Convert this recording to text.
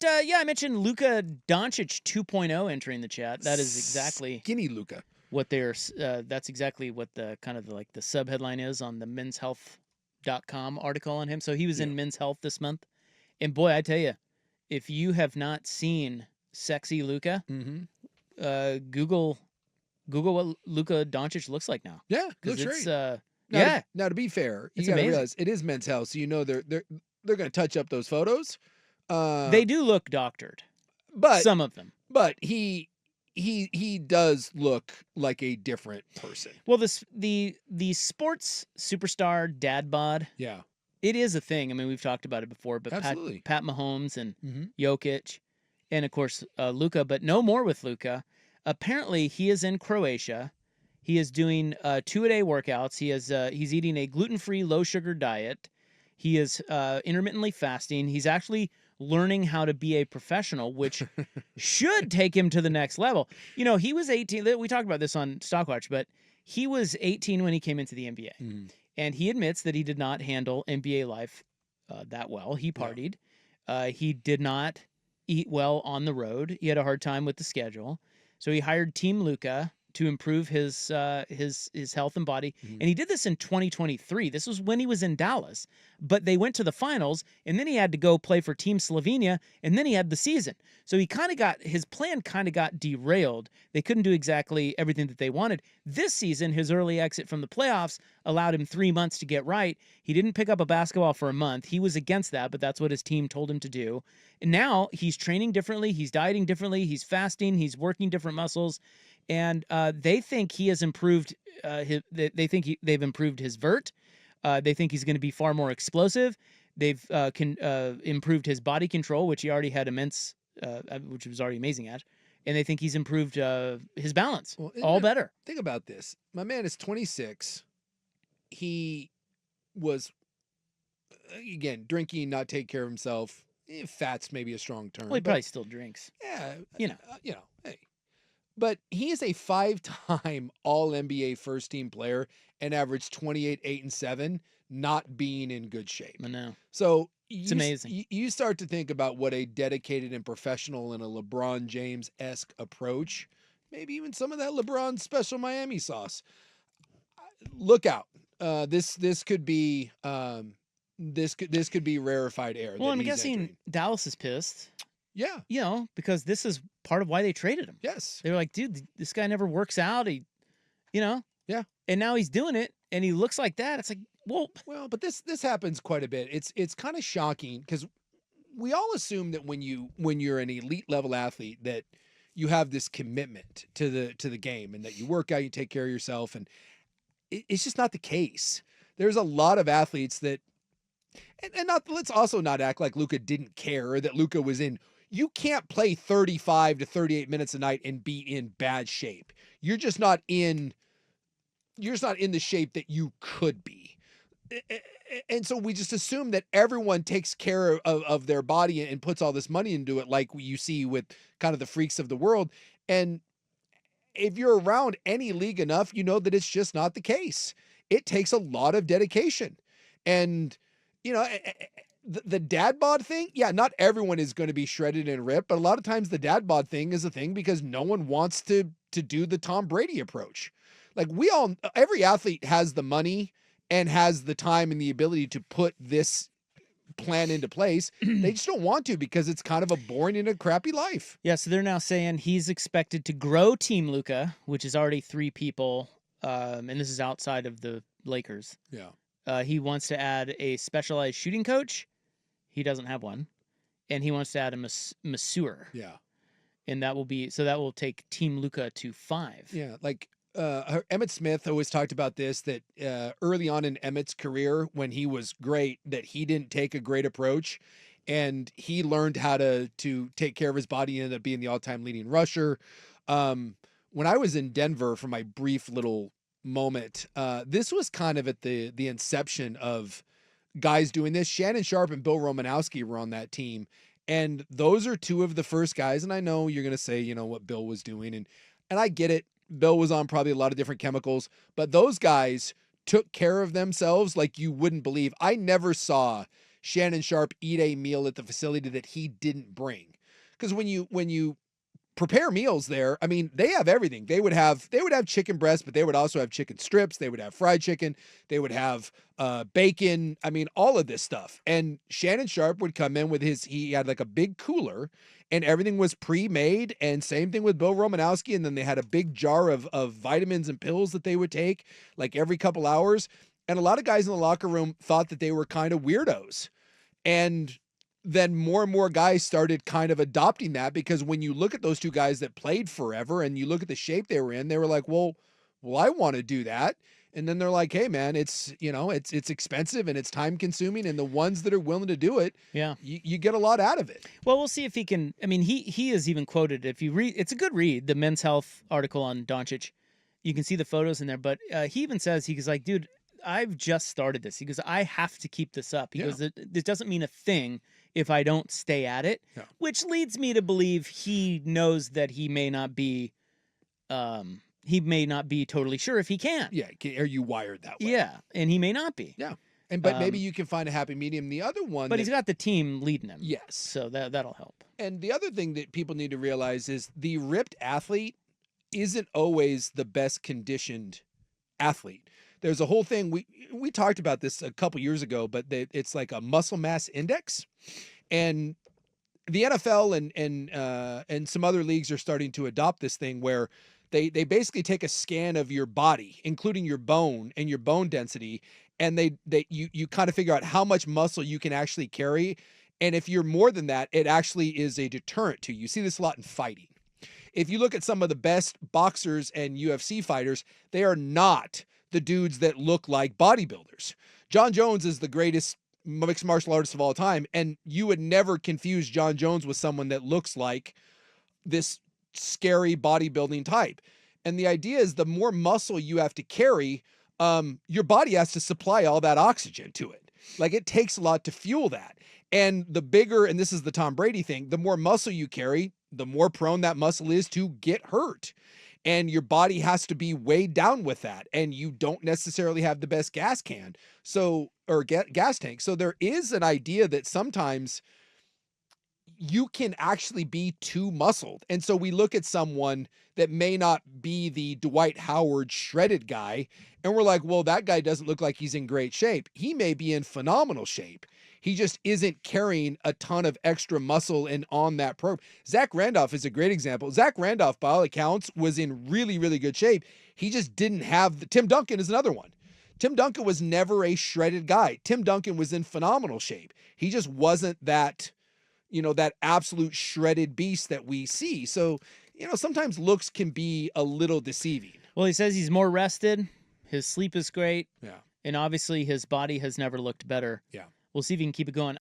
Yeah, I mentioned Luka Doncic 2.0 entering the chat. That is exactly Skinny Luka. what they're. That's exactly what the kind of like the sub headline is on the menshealth.com article on him. So he was in Men's Health this month, and boy, I tell you, if you have not seen sexy Luka, Google what Luka Doncic looks like now. Yeah, because looks it's great. Now, to be fair, you It's got to amazing. realize it is Men's Health, so you know they're going to touch up those photos. They do look doctored, but some of them. But he does look like a different person. Well, the sports superstar dad bod, Yeah, it is a thing. I mean, we've talked about it before, but absolutely. Pat Mahomes and Jokic, and of course Luka, but no more with Luka. Apparently, he is in Croatia. He is doing 2-a-day workouts. He's eating a gluten-free, low-sugar diet. He is intermittently fasting. He's actually learning how to be a professional, which should take him to the next level. You know, he was 18. We talked about this on Stockwatch, but he was 18 when he came into the NBA. And he admits that he did not handle NBA life that well. He partied. Yeah. He did not eat well on the road. He had a hard time with the schedule. So he hired Team Luka to improve his health and body. And he did this in 2023. This was when he was in Dallas. But they went to the finals, and then he had to go play for Team Slovenia, and then he had the season. So his plan kind of got derailed. They couldn't do exactly everything that they wanted. This season, his early exit from the playoffs allowed him 3 months to get right. He didn't pick up a basketball for a month. He was against that, but that's what his team told him to do. And now he's training differently. He's dieting differently. He's fasting. He's working different muscles. And they think he has improved. They think they've improved his vert. They think he's going to be far more explosive. They've improved his body control, which he already had which he was already amazing at. And they think he's improved his balance. Well, all better. Think about this. My man is 26. He was, again, drinking, not take care of himself. Fat's maybe a strong term. Well, he probably still drinks. Yeah, hey. But he is a 5-time All-NBA first-team player and averaged 28, 8, and 7, not being in good shape. I know. So it's amazing. You start to think about what a dedicated and professional and a LeBron James-esque approach, maybe even some of that LeBron special Miami sauce. Look out. This could be this could be rarefied air. Well, I'm guessing Dallas is pissed. Yeah. You know, because this is part of why they traded him. Yes. They were like, dude, this guy never works out. Yeah. And now he's doing it, and he looks like that. It's like, well, but this happens quite a bit. It's kind of shocking because we all assume that when you're an elite level athlete that you have this commitment to the game and that you work out, you take care of yourself, and it's just not the case. There's a lot of athletes that, and let's also not act like Luka didn't care or that Luka was in. You can't play 35 to 38 minutes a night and be in bad shape. You're just not in the shape that you could be. And so we just assume that everyone takes care of their body and puts all this money into it, like you see with kind of the freaks of the world. And if you're around any league enough, you know that it's just not the case. It takes a lot of dedication. And, you know, the dad bod thing, yeah, not everyone is going to be shredded and ripped, but a lot of times the dad bod thing is a thing because no one wants to do the Tom Brady approach. Like every athlete has the money and has the time and the ability to put this plan into place. They just don't want to because it's kind of a boring and a crappy life. Yeah, so they're now saying he's expected to grow Team Luka, which is already 3 people, and this is outside of the Lakers. Yeah. He wants to add a specialized shooting coach. He doesn't have one. And he wants to add a masseur. Yeah. And that will take Team Luka to 5. Yeah, like Emmitt Smith always talked about this, that early on in Emmitt's career, when he was great, that he didn't take a great approach and he learned how to take care of his body and ended up being the all-time leading rusher. When I was in Denver for my brief little moment, this was kind of at the inception of guys doing this. Shannon Sharp and Bill Romanowski were on that team. And those are 2 of the first guys. And I know you're going to say, you know, what Bill was doing. And I get it. Bill was on probably a lot of different chemicals, but those guys took care of themselves like you wouldn't believe. I never saw Shannon Sharp eat a meal at the facility that he didn't bring. Because when you prepare meals there, I mean, they have everything. They would have chicken breast, but they would also have chicken strips. They would have fried chicken. They would have bacon. I mean, all of this stuff. And Shannon Sharp would come in with he had like a big cooler and everything was pre-made. And same thing with Bill Romanowski. And then they had a big jar of vitamins and pills that they would take like every couple hours. And a lot of guys in the locker room thought that they were kind of weirdos. And then more and more guys started kind of adopting that, because when you look at those two guys that played forever and you look at the shape they were in, they were like, well, I want to do that. And then they're like, hey man, it's expensive and it's time consuming. And the ones that are willing to do it, yeah, you get a lot out of it. Well, we'll see if he can. I mean, he is even quoted. If you read, it's a good read, the Men's Health article on Doncic. You can see the photos in there, but he even says, he's like, dude, I've just started this. He goes, I have to keep this up. He goes, this doesn't mean a thing if I don't stay at it, which leads me to believe he knows that he may not be totally sure if he can. Yeah. Are you wired that way? Yeah. And he may not be. Yeah. But maybe you can find a happy medium. The other one, but he's got the team leading him. Yes. So that'll help. And the other thing that people need to realize is the ripped athlete isn't always the best conditioned athlete. There's a whole thing, we talked about this a couple years ago, but it's like a muscle mass index, and the NFL and some other leagues are starting to adopt this thing where they basically take a scan of your body, including your bone and your bone density, and you kind of figure out how much muscle you can actually carry. And if you're more than that, it actually is a deterrent to you. You see this a lot in fighting. If you look at some of the best boxers and UFC fighters, they are not the dudes that look like bodybuilders. John Jones is the greatest mixed martial artist of all time, and you would never confuse John Jones with someone that looks like this scary bodybuilding type. And the idea is the more muscle you have to carry, your body has to supply all that oxygen to it. Like, it takes a lot to fuel that. And the bigger, and this is the Tom Brady thing, the more muscle you carry, the more prone that muscle is to get hurt. And your body has to be weighed down with that. And you don't necessarily have the best gas tank. So there is an idea that sometimes you can actually be too muscled. And so we look at someone that may not be the Dwight Howard shredded guy, and we're like, well, that guy doesn't look like he's in great shape. He may be in phenomenal shape. He just isn't carrying a ton of extra muscle and on that program. Zach Randolph is a great example. Zach Randolph, by all accounts, was in really, really good shape. He just didn't have Tim Duncan is another one. Tim Duncan was never a shredded guy. Tim Duncan was in phenomenal shape. He just wasn't that, that absolute shredded beast that we see. So, sometimes looks can be a little deceiving. Well, he says he's more rested. His sleep is great. Yeah. And obviously his body has never looked better. Yeah. We'll see if he can keep it going.